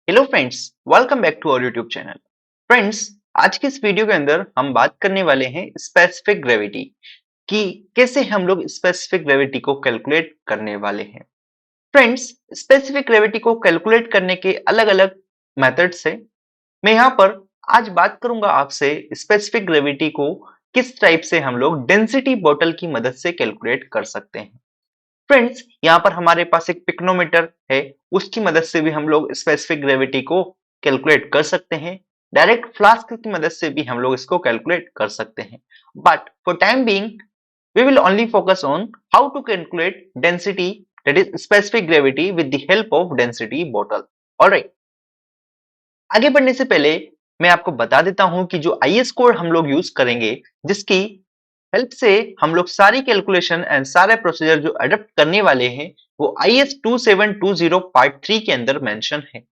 Hello friends, welcome back to our YouTube channel. Friends, आज की इस वीडियो के अंदर हम बात करने वाले हैं स्पेसिफिक ग्रेविटी कि कैसे हम लोग स्पेसिफिक ग्रेविटी को कैलकुलेट करने वाले हैं। फ्रेंड्स, स्पेसिफिक ग्रेविटी को कैलकुलेट करने के अलग-अलग मेथड्स हैं। मैं यहाँ पर आज बात करूंगा आपसे स्पेसिफिक ग्रेविटी को किस टाइप से हम लोग डेंसिटी बॉटल की मदद से कैलकुलेट कर सकते हैं। फ्रेंड्स, यहाँ पर हमारे पास एक पिक्नोमीटर है, उसकी मदद से भी हम लोग स्पेसिफिक ग्रेविटी को कैलकुलेट कर सकते हैं। डायरेक्ट फ्लास्क की मदद से भी हम लोग इसको कैलकुलेट कर सकते हैं। But for time being we will only focus on how to calculate density, that is specific gravity, with the help of density bottle. Alright, आगे बढ़ने से पहले मैं आपको बता देता हूं कि जो IS कोड हम लोग यूज करेंगे, जिसकी हेल्प से हम लोग सारी कैलकुलेशन एंड सारे प्रोसीजर जो अडॉप्ट करने वाले हैं वो IS 2720 पार्ट 3 के अंदर मेंशन है।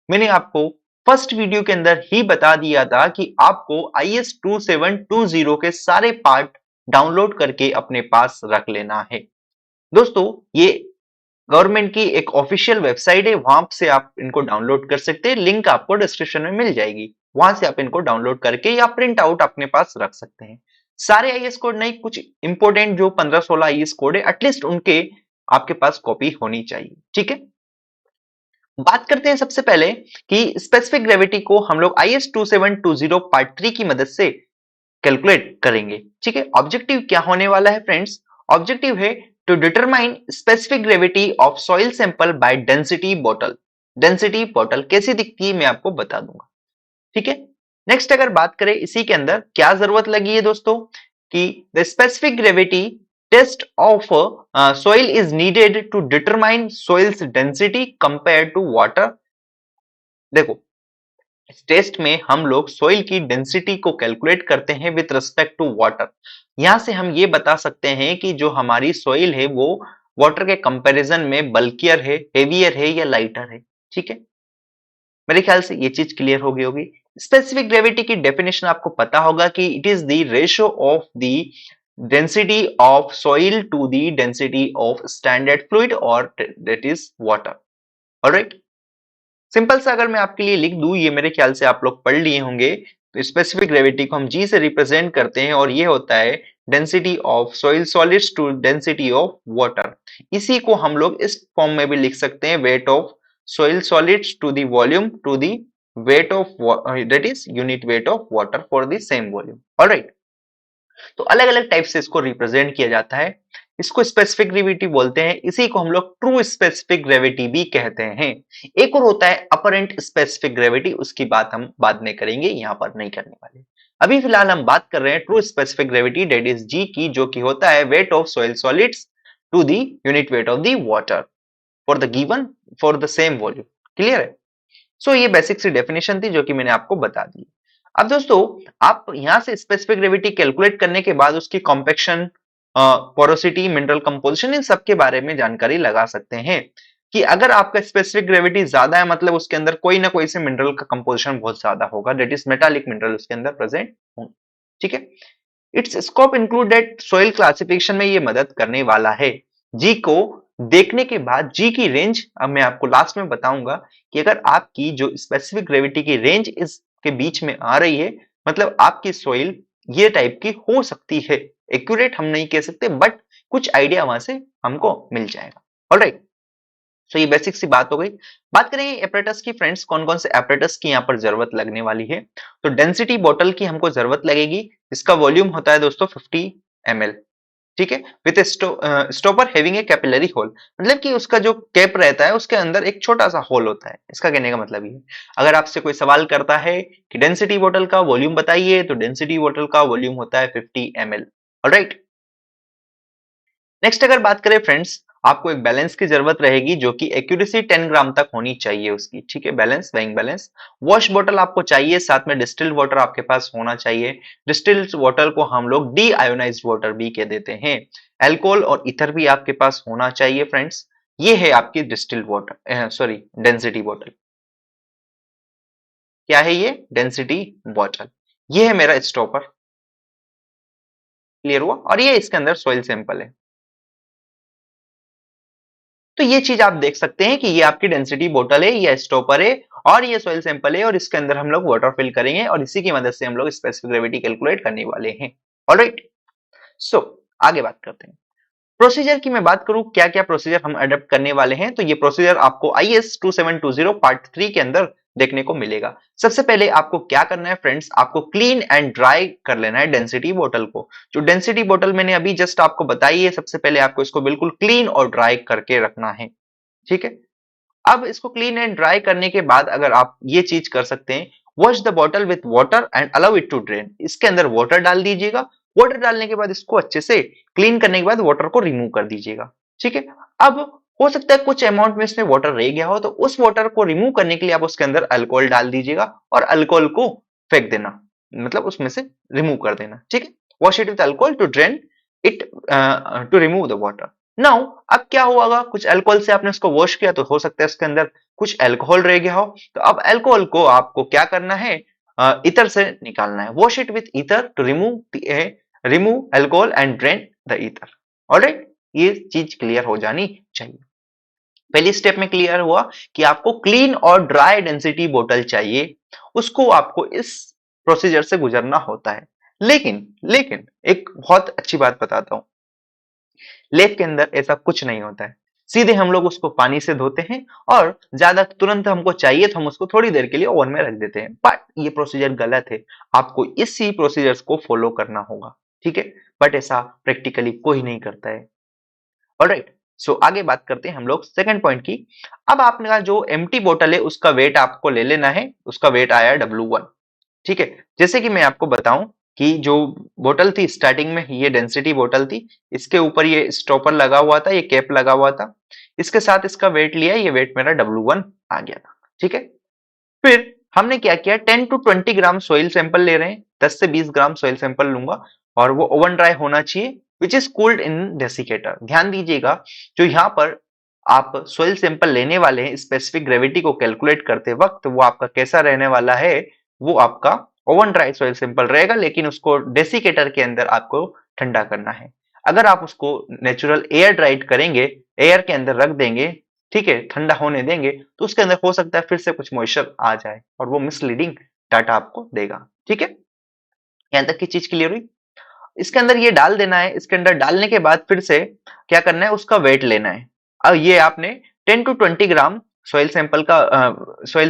मैंने आपको फर्स्ट वीडियो के अंदर ही बता दिया था कि आपको IS 2720 के सारे पार्ट डाउनलोड करके अपने पास रख लेना है। दोस्तों, ये गवर्नमेंट की एक ऑफिशियल वेबसाइट है, वहां से आप इनको डाउनलोड कर सकते हैं। लिंक आपको डिस्क्रिप्शन में मिल जाएगी, वहां से आप इनको डाउनलोड करके या प्रिंट आउट अपने पास रख सकते हैं। सारे आईएएस कोड नहीं, कुछ इंपोर्टेंट जो 15-16 आईएएस कोड है, एटलीस्ट उनके आपके पास कॉपी होनी चाहिए। ठीक है, बात करते हैं सबसे पहले कि स्पेसिफिक ग्रेविटी को हम लोग IS 2720 पार्ट 3 की मदद से कैलकुलेट करेंगे। ठीक है, ऑब्जेक्टिव क्या होने वाला है फ्रेंड्स? ऑब्जेक्टिव है to determine specific gravity of soil sample by density bottle. Density bottle कैसी दिखती है मैं आपको बता दूंगा। ठीक है, नेक्स्ट अगर बात करें इसी के अंदर क्या जरूरत लगी है दोस्तों, कि the specific gravity test of soil is needed to determine soil's density compare to water. देखो, इस टेस्ट में हम लोग सोइल की डेंसिटी को कैलकुलेट करते हैं विद रिस्पेक्ट टू वाटर। यहां से हम ये बता सकते हैं कि जो हमारी सोइल है वो वाटर के कंपैरिजन में बल्कियर है, हेवियर है या लाइटर है। ठीक है, मेरे ख्याल से ये चीज क्लियर हो गई होगी। स्पेसिफिक ग्रेविटी की डेफिनेशन आपको पता होगा कि it is the ratio of the density of soil to the density of standard fluid और that is water. Alright, simple सा अगर मैं आपके लिए लिख दूं, ये मेरे ख्याल से आप लोग पढ़ लिए होंगे। तो स्पेसिफिक ग्रेविटी को हम जी से रिप्रेजेंट करते हैं और ये होता है density of soil solids to density of water. इसी को हम लोग इस फॉर्म में भी लिख सकते हैं, weight of soil solids to the volume to the weight of that is unit weight of water for the same volume. All right, तो अलग अलग टाइप से इसको रिप्रेजेंट किया जाता है। इसको स्पेसिफिक ग्रेविटी बोलते हैं, इसी को हम लोग ट्रू स्पेसिफिक ग्रेविटी भी कहते हैं। एक और होता है अपरेंट स्पेसिफिक ग्रेविटी, उसकी बात हम बाद में करेंगे, यहाँ पर नहीं करने वाले। अभी फिलहाल हम बात कर रहे हैं true specific gravity that is G की, जो कि होता है weight of soil solids to the unit weight of the water for the given for the same volume. Clear है? सो ये बेसिक सी डेफिनेशन थी जो कि मैंने आपको बता दी। अब दोस्तों, आप यहां से स्पेसिफिक ग्रेविटी कैलकुलेट करने के बाद उसकी कॉम्पेक्शन, पोरोसिटी, मिनरल कंपोजिशन, इन सब के बारे में जानकारी लगा सकते हैं कि अगर आपका स्पेसिफिक ग्रेविटी ज्यादा है मतलब उसके अंदर कोई ना कोई से मिनरल का कंपोजिशन बहुत ज्यादा होगा, दैट इज मेटालिक मिनरल उसके अंदर प्रेजेंट होंगे। ठीक है, it's scope included soil classification में ये मदद करने वाला है। जी को देखने के बाद जी की रेंज अब मैं आपको लास्ट में बताऊंगा कि अगर आपकी जो स्पेसिफिक ग्रेविटी की रेंज इसके बीच में आ रही है, मतलब आपकी सोइल ये टाइप की हो सकती है। एक्यूरेट हम नहीं कह सकते, बट कुछ आइडिया वहां से हमको मिल जाएगा। ऑलराइट, तो ये बेसिक सी बात हो गई। बात करेंगे एपरेटस की फ्रेंड्स, कौन कौन से एपरेटस की यहाँ पर जरूरत लगने वाली है। तो डेंसिटी बॉटल की हमको जरूरत लगेगी। इसका वॉल्यूम होता है दोस्तों 50 ml। ठीक है, with stopper having a capillary hole, मतलब कि उसका जो कैप रहता है उसके अंदर एक छोटा सा होल होता है। इसका कहने का मतलब ये है, अगर आपसे कोई सवाल करता है कि डेंसिटी बॉटल का वॉल्यूम बताइए, तो डेंसिटी बॉटल का वॉल्यूम होता है 50 ml। ऑलराइट, नेक्स्ट अगर बात करें फ्रेंड्स, आपको एक बैलेंस की जरूरत रहेगी जो कि एक्यूरेसी 10 ग्राम तक होनी चाहिए उसकी। ठीक है, balance, weighing balance. Wash bottle आपको चाहिए, साथ में डिस्टिल्ड वाटर आपके पास होना चाहिए। डिस्टिल्ड वाटर को हम लोग डी आयोनाइज्ड वाटर भी कह देते हैं। एल्कोहल और ईथर भी आपके पास होना चाहिए फ्रेंड्स। ये है आपकी distilled water, sorry density water. क्या है ये? Density water. ये है मेरा स्टॉपर। क्लियर हुआ? और ये इसके अंदर सॉइल सैंपल है। तो ये चीज आप देख सकते हैं कि ये आपकी डेंसिटी बोतल है, ये स्टॉपर है और ये सॉइल सैंपल है और इसके अंदर हम लोग वाटर फिल करेंगे और इसी की मदद से हम लोग स्पेसिफिक ग्रेविटी कैलकुलेट करने वाले हैं। ऑलराइट, सो आगे बात करते हैं। प्रोसीजर की मैं बात करूं क्या क्या प्रोसीजर हम अडॉप्ट करने वाले हैं, तो ये प्रोसीजर आपको IS 2720 पार्ट 3 के अंदर देखने को मिलेगा। सबसे पहले आपको क्या करना है फ्रेंड्स, आपको क्लीन एंड ड्राई कर लेना है डेंसिटी बोतल को। जो डेंसिटी बोतल मैंने अभी जस्ट आपको बताई है, सबसे पहले आपको इसको बिल्कुल क्लीन और ड्राई करके रखना है। ठीक है, अब इसको क्लीन एंड ड्राई करने के बाद अगर आप ये चीज कर सकते हैं, wash the bottle with water and allow it to drain. इसके अंदर वाटर डाल दीजिएगा, वाटर डालने के बाद इसको अच्छे से क्लीन करने के बाद वाटर को रिमूव कर दीजिएगा। ठीक है, अब हो सकता है कुछ अमाउंट में इसमें वाटर रह गया हो, तो उस वाटर को रिमूव करने के लिए आप उसके अंदर अल्कोहल डाल दीजिएगा और अल्कोहल को फेंक देना, मतलब उसमें से रिमूव कर देना। ठीक है, wash it with alcohol to drain it, to remove the water. Now अब क्या होगा, कुछ अल्कोहल से आपने उसको वॉश किया तो हो सकता है उसके अंदर कुछ अल्कोहल रह गया हो, तो अब अल्कोहल को आपको क्या करना है, इतर से निकालना है। Wash it with ether to remove alcohol and drain the ether. Alright, ये चीज क्लियर हो जानी चाहिए। पहली स्टेप में क्लियर हुआ कि आपको क्लीन और ड्राई डेंसिटी बोतल चाहिए, उसको आपको इस प्रोसीजर से गुजरना होता है। लेकिन लेकिन एक बहुत अच्छी बात बताता हूं, लेप के अंदर ऐसा कुछ नहीं होता है। सीधे हम लोग उसको पानी से धोते हैं और ज्यादा तुरंत हमको चाहिए तो हम उसको थोड़ी देर के लिए ओवन में रख देते हैं, बट ये प्रोसीजर गलत है। आपको इसी प्रोसीजर्स को फॉलो करना होगा। ठीक है, बट ऐसा प्रैक्टिकली कोई नहीं करता है। ऑलराइट, सो आगे बात करते हैं हम लोग सेकंड पॉइंट की। अब आपका जो एम्प्टी बोतल है उसका वेट आपको ले लेना है, उसका वेट आया W1। ठीक है, जैसे कि मैं आपको बताऊं कि जो बोतल थी स्टार्टिंग में, ये डेंसिटी बोतल थी, इसके ऊपर ये स्टॉपर लगा हुआ था, ये कैप लगा हुआ था, इसके साथ इसका वेट लिया, ये वेट मेरा W1 आ गया था। ठीक है, फिर हमने क्या किया, 10 टू 20 ग्राम सॉइल सैंपल ले रहे हैं, 10 से 20 ग्राम सॉइल सैंपल लूंगा और वो ओवन ड्राई होना चाहिए, which is cooled in desiccator. ध्यान दीजिएगा, जो यहाँ पर आप सॉइल सैंपल लेने वाले हैं स्पेसिफिक ग्रेविटी को कैलकुलेट करते वक्त, वो आपका कैसा रहने वाला है, वो आपका ओवन ड्राई सॉइल सैंपल रहेगा, लेकिन उसको डेसिकेटर के अंदर आपको ठंडा करना है। अगर आप उसको नेचुरल एयर ड्राइड करेंगे, एयर के अंदर रख देंगे, ठीक है, ठंडा होने देंगे, तो उसके अंदर हो सकता है फिर से कुछ मॉइस्चर आ जाए और वो मिसलीडिंग डाटा आपको देगा। ठीक है, यहां तक की चीज क्लियर हुई। इसके अंदर ये डाल देना है, इसके अंदर डालने के बाद फिर से क्या करना है, उसका वेट लेना है। अब ये आपने 10 टू 20 ग्राम सॉइल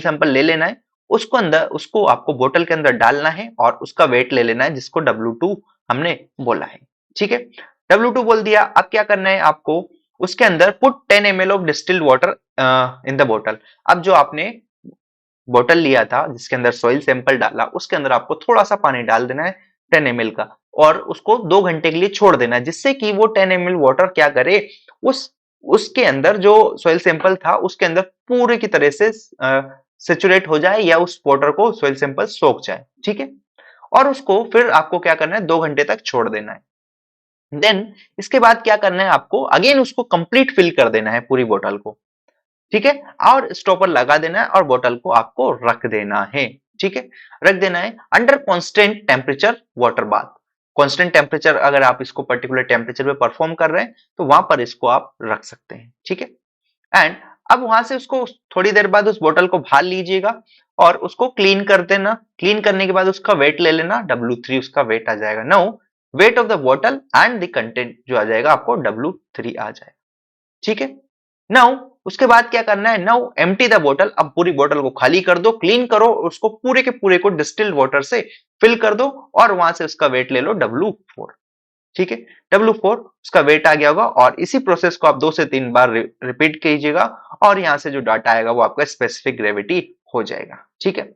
सैंपल ले लेना है, उसको अंदर उसको आपको बोतल के अंदर डालना है और उसका वेट ले लेना है, जिसको W2 हमने बोला है। ठीक है, W2 बोल दिया। अब क्या करना है आपको, उसके अंदर put 10 ml of distilled water in the बोतल। अब जो आपने बोतल लिया था जिसके अंदर सॉइल सैंपल डाला, उसके अंदर आपको थोड़ा सा पानी डाल देना है 10 ml का, और उसको 2 घंटे के लिए छोड़ देना है, जिससे कि वो 10 ml वाटर क्या करे, उस उसके अंदर जो सॉइल सैंपल था उसके अंदर पूरे की तरह से सेचुरेट हो जाए, या उस वाटर को सॉइल सैंपल सोख जाए। ठीक है, और उसको फिर आपको क्या करना है, 2 घंटे तक छोड़ देना है। देन इसके बाद क्या करना है, आपको अगेन उसको कंप्लीट फिल कर देना है पूरी बोतल को। ठीक है, और स्टॉपर लगा देना है और बोतल को आपको रख देना है। ठीक है, रख देना है under constant temperature water bath. Constant temperature, अगर आप इसको पर्टिकुलर टेम्परेचर पे परफॉर्म कर रहे हैं तो वहां पर इसको आप रख सकते हैं। ठीक है, एंड अब वहां से उसको थोड़ी देर बाद उस बोतल को बाहर लीजिएगा और उसको क्लीन कर देना। क्लीन करने के बाद उसका वेट ले लेना, W3 उसका वेट आ जाएगा। नाउ वेट ऑफ द बोतल एंड द कंटेंट जो आ जाएगा आपको W3 आ जाएगा। ठीक है, नाउ उसके बाद क्या करना है, नाउ एम्प्टी द बोतल। अब पूरी बोतल को खाली कर दो, क्लीन करो, उसको पूरे के पूरे को डिस्टिल्ड वाटर से फिल कर दो और वहां से उसका वेट ले लो W4। ठीक है, W4 उसका वेट आ गया होगा और इसी प्रोसेस को आप 2 से 3 बार रिपीट कीजिएगा और यहां से जो डाटा आएगा वो आपका स्पेसिफिक ग्रेविटी हो जाएगा। ठीक है,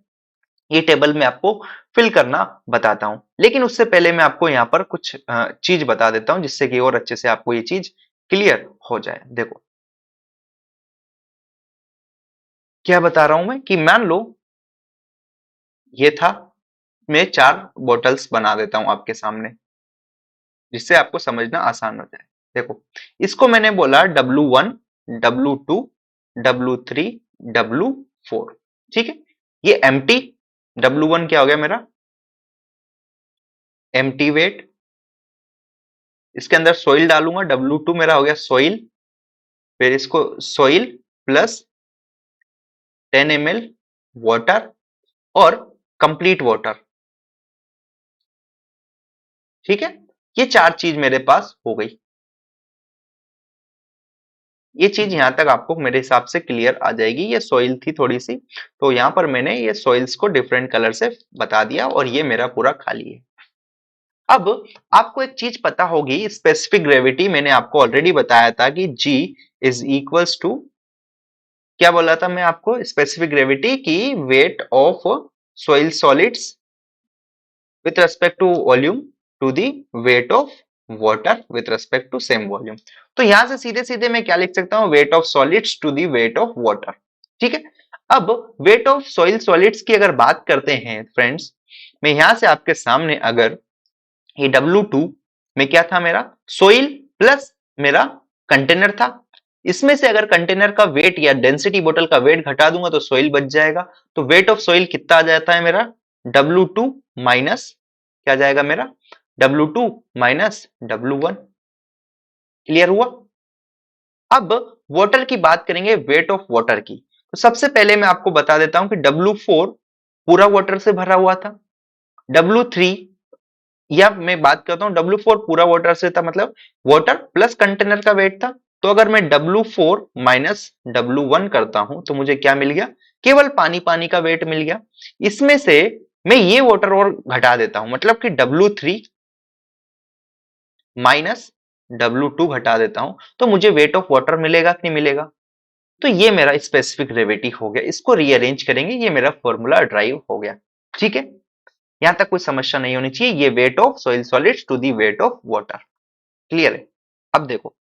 ये टेबल में आपको फिल करना बताता हूं, लेकिन उससे पहले मैं आपको यहाँ पर कुछ चीज बता देता हूं, जिससे कि और अच्छे से आपको ये चीज क्लियर हो जाए। देखो क्या बता रहा हूं मैं, कि मान लो ये था, मैं 4 बॉटल्स बना देता हूं आपके सामने, जिससे आपको समझना आसान हो जाए। देखो, इसको मैंने बोला W1, W2, W3, W4। ठीक है, ये एम्प्टी, W1 क्या हो गया मेरा, एम्प्टी वेट। इसके अंदर सॉइल डालूंगा, W2 मेरा हो गया सॉइल, फिर इसको सोइल प्लस 10 ml वाटर और कंप्लीट वाटर, ठीक है। ये 4 चीज मेरे पास हो गई। ये चीज यहां तक आपको मेरे हिसाब से क्लियर आ जाएगी। ये सॉइल थी थोड़ी सी, तो यहां पर मैंने ये सॉइल्स को डिफरेंट कलर से बता दिया और ये मेरा पूरा खाली है। अब आपको एक चीज पता होगी, स्पेसिफिक ग्रेविटी मैंने आपको ऑलरेडी बताया था कि G इज इक्वल्स टू, क्या बोला था मैं आपको, स्पेसिफिक ग्रेविटी की wait of soil solids with respect to volume to the weight of water with respect to same volume। तो यहां से सीधे सीधे मैं क्या लिख सकता हूं, weight of solids to the weight of water, ठीक है। अब weight of soil solids की अगर बात करते हैं फ्रेंड्स, मैं यहां से आपके सामने अगर ये W2 में क्या था मेरा, सोइल प्लस मेरा कंटेनर था, इसमें से अगर कंटेनर का वेट या डेंसिटी बोतल का वेट घटा दूंगा तो सोइल बच जाएगा। तो वेट ऑफ सोइल कितना आ जाता है मेरा, W2 माइनस क्या जाएगा मेरा, W2 माइनस W1। क्लियर हुआ। अब वाटर की बात करेंगे, वेट ऑफ वाटर की। तो सबसे पहले मैं आपको बता देता हूं कि W4 पूरा वाटर से भरा हुआ था, W3, या मैं बात करता हूं W4 पूरा वाटर से था, मतलब वाटर प्लस कंटेनर का वेट था। तो अगर मैं W4 माइनस W1 करता हूं तो मुझे क्या मिल गया, केवल पानी पानी का वेट मिल गया। इसमें से मैं ये वाटर और घटा देता हूं, मतलब कि W3 माइनस W2 घटा देता हूं, तो मुझे वेट ऑफ वाटर मिलेगा कि नहीं मिलेगा। तो ये मेरा स्पेसिफिक ग्रेविटी हो गया। इसको रीअरेंज करेंगे, ये मेरा फॉर्मूला ड्राइव हो गया, ठीक है। यहां तक कोई समस्या नहीं होनी चाहिए। ये weight of soil solids to the weight of water, clear है। अब देखो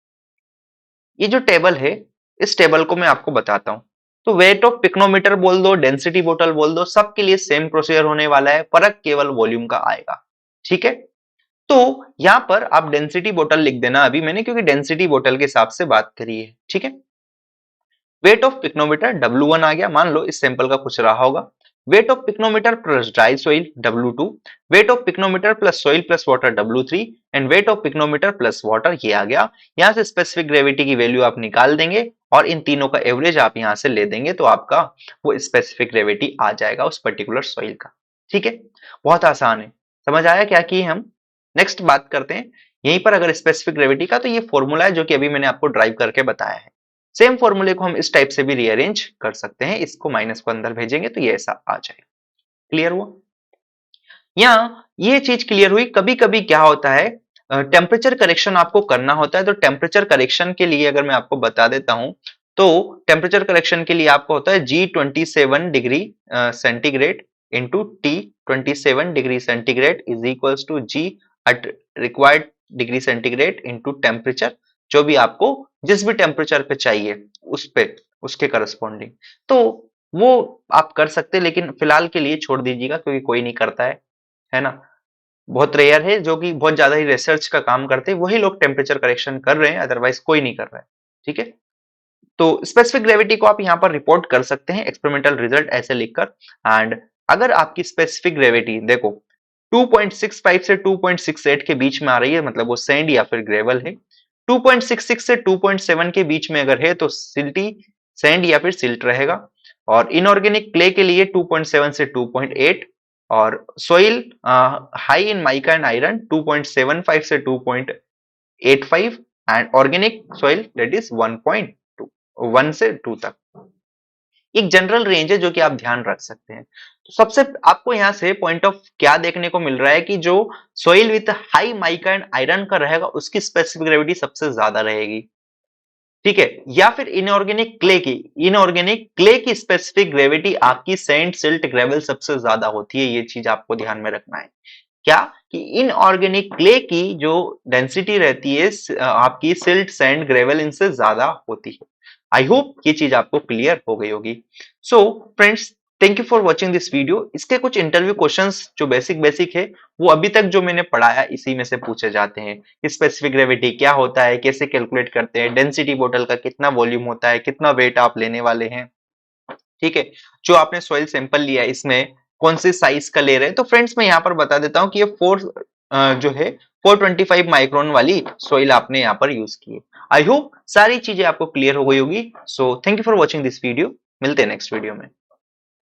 ये जो टेबल है, इस टेबल को मैं आपको बताता हूं। तो वेट ऑफ पिक्नोमीटर बोल दो, डेंसिटी बोतल बोल दो, सबके लिए सेम प्रोसीजर होने वाला है, फर्क केवल वॉल्यूम का आएगा, ठीक है। तो यहां पर आप डेंसिटी बोतल लिख देना अभी मैंने, क्योंकि डेंसिटी बोतल के हिसाब से बात करी है, ठीक है। वेट ऑफ पिक्नोमीटर W1 आ गया, मान लो इस सैंपल का कुछ रहा होगा। Weight of pycnometer plus dry soil W2, weight of pycnometer plus soil plus water W3 and weight of pycnometer plus water ये आ गया। यहां से स्पेसिफिक ग्रेविटी की वैल्यू आप निकाल देंगे और इन तीनों का एवरेज आप यहां से ले देंगे, तो आपका वो स्पेसिफिक ग्रेविटी आ जाएगा उस पर्टिकुलर सोइल का, ठीक है। बहुत आसान है, समझ आया क्या किए हम। नेक्स्ट बात करते हैं यहीं पर अगर स्पेसिफिक ग्रेविटी का, तो ये फॉर्मूला है जो कि अभी मैंने आपको ड्राइव करके बताया है। सेम फॉर्मूले को हम इस टाइप से भी रीअरेंज कर सकते हैं, इसको माइनस को अंदर भेजेंगे तो ये ऐसा आ जाएगा। क्लियर हुआ। यहाँ ये चीज क्लियर हुई। कभी कभी क्या होता है, टेम्परेचर करेक्शन आपको करना होता है, तो टेम्परेचर करेक्शन के लिए अगर मैं आपको बता देता हूं, तो टेम्परेचर करेक्शन के लिए आपको होता है G27 degree centigrade into T27 degree centigrade is equals to G at required degree centigrade into temperature, जो भी आपको जिस भी टेम्परेचर पे चाहिए उस पे उसके करस्पॉन्डिंग। तो वो आप कर सकते हैं, लेकिन फिलहाल के लिए छोड़ दीजिएगा क्योंकि कोई नहीं करता है ना। बहुत रेयर है, जो कि बहुत ज्यादा ही रिसर्च का काम करते हैं वही लोग टेम्परेचर करेक्शन कर रहे हैं, अदरवाइज कोई नहीं कर रहा है, ठीक है। तो स्पेसिफिक ग्रेविटी को आप यहाँ पर रिपोर्ट कर सकते हैं एक्सपेरिमेंटल रिजल्ट ऐसे लिखकर। एंड अगर आपकी स्पेसिफिक ग्रेविटी देखो 2.65 से 2.68 के बीच में आ रही है, मतलब वो सैंड या फिर ग्रेवल है। 2.66 से 2.7 के बीच में अगर है तो सिल्टी सैंड या फिर सिल्ट रहेगा। और इनऑर्गेनिक क्ले के लिए 2.7 से 2.8, और soil high in mica and iron 2.75 से 2.85, and organic soil that is 1.2, 1 से 2 तक। एक जनरल रेंज है जो कि आप ध्यान रख सकते हैं। तो सबसे आपको यहाँ से पॉइंट ऑफ क्या देखने को मिल रहा है कि जो soil with high mica and iron का रहेगा उसकी स्पेसिफिक ग्रेविटी सबसे ज्यादा रहेगी, ठीक है। या फिर इनऑर्गेनिक क्ले की स्पेसिफिक ग्रेविटी आपकी सैंड सिल्ट ग्रेवल सबसे ज्यादा होती है। ये चीज आपको ध्यान में रखना है, क्या कि इनऑर्गेनिक क्ले की जो डेंसिटी रहती है आपकी सिल्ट सैंड ग्रेवल इनसे ज्यादा होती है। आई होप ये चीज आपको क्लियर हो गई होगी। So friends, thank you for watching this video. इसके कुछ इंटरव्यू क्वेश्चंस जो बेसिक बेसिक है वो अभी तक जो मैंने पढ़ाया इसी में से पूछे जाते हैं। स्पेसिफिक ग्रेविटी क्या होता है, कैसे कैलकुलेट करते हैं, डेंसिटी बोतल का कितना वॉल्यूम होता है, कितना वेट आप लेने वाले हैं, ठीक है। जो आपने सॉइल सैंपल लिया इसमें कौन से साइज का ले रहे हैं। तो फ्रेंड्स मैं यहाँ पर बता देता हूँ कि ये 4 जो है 425 माइक्रोन वाली सोइल आपने यहाँ पर यूज की है। आई होप सारी चीजें आपको क्लियर हो गई होगी। So thank you for watching this video. मिलते हैं नेक्स्ट वीडियो में।